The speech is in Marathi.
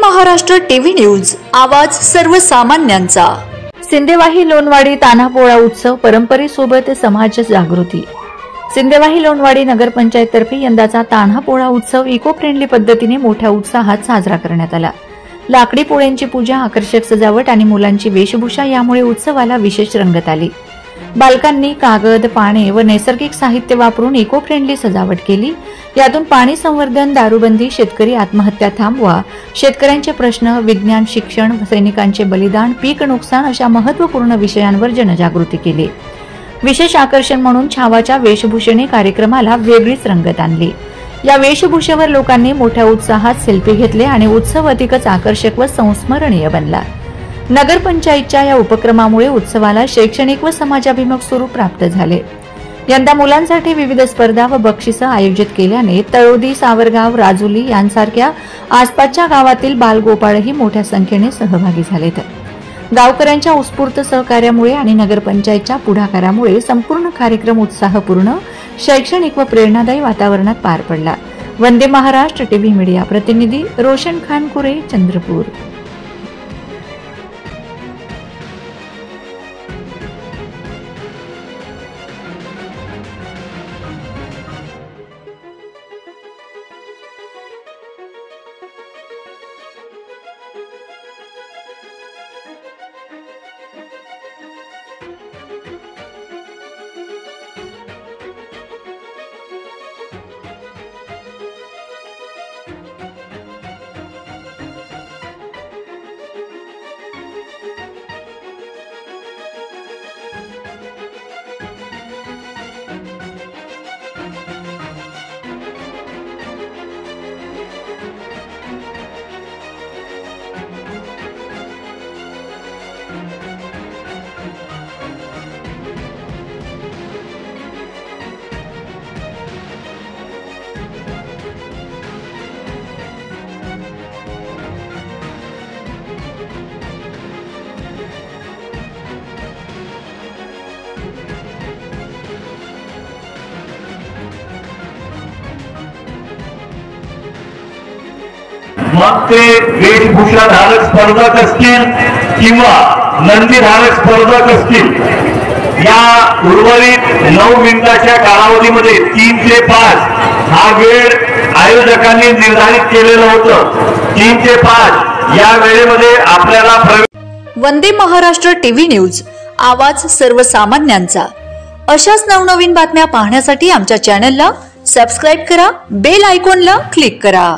महाराष्ट्र टीव्ही न्यूज, आवाज सर्वसामान्यांचा। सिंदेवाही लोणवाडी तान्हापोळा उत्सव परंपरेसोबत समाज जागृती। सिंदेवाही लोणवाडी नगरपंचायत तर्फे यंदाचा तान्हापोळा उत्सव इको फ्रेंडली पद्धतीने मोठ्या उत्साहात साजरा करण्यात आला। लाकडी पोळ्यांची पूजा, आकर्षक सजावट आणि मुलांची वेशभूषा यामुळे उत्सवाला विशेष रंगत आली। बालकांनी कागद, पाने व नैसर्गिक साहित्य वापरून इको फ्रेंडली सजावट केली। यातून पाणी संवर्धन, दारूबंदी, शेतकरी आत्महत्या थांबवा, शेतकऱ्यांचे प्रश्न, विज्ञान, शिक्षण, सैनिकांचे बलिदान, पीक नुकसान अशा महत्त्वपूर्ण विषयांवर जनजागृती केली। विशेष आकर्षण म्हणून छावाच्या वेशभूषेने कार्यक्रमाला वेगळीच रंगत आणली। या वेशभूषेवर लोकांनी मोठ्या उत्साहात सेल्फी घेतले आणि उत्सव अधिकच आकर्षक व संस्मरणीय बनला। नगरपंचायतच्या या उपक्रमामुळे उत्सवाला शैक्षणिक व समाजाभिमुख स्वरूप प्राप्त झाले। यंदा मुलांसाठी विविध स्पर्धा व बक्षिसं आयोजित केल्याने तळोदी, सावरगाव, राजुली यांसारख्या आसपासच्या गावातील बालगोपाळही मोठ्या संख्येने सहभागी झालेत। गावकऱ्यांच्या उत्स्फूर्त सहकार्यामुळे आणि नगरपंचायतच्या पुढाकारामुळे संपूर्ण कार्यक्रम उत्साहपूर्ण, शैक्षणिक व प्रेरणादायी वातावरणात पार पडला। वंदे महाराष्ट्र टीव्ही मीडिया प्रतिनिधी रोशन खानकुरे, चंद्रपूर। मग ते वेशभूषाधारक स्पर्धक असतील किंवा नंदीधारक स्पर्धक असतील, या उर्वरित 9 मिनिटाच्या कालावधीमध्ये 3 ते 5 हा वेळ आयोजकांनी निर्धारित केलेलं होतं। 3 ते 5 या वेळेमध्ये आपल्याला वंदे महाराष्ट्र टीव्ही न्यूज, आवाज सर्वसामान्यांचा। अशाच नवनवीन बातम्या पाहण्यासाठी आमच्या चॅनलला सबस्क्राइब करा, बेल आयकॉनला क्लिक करा।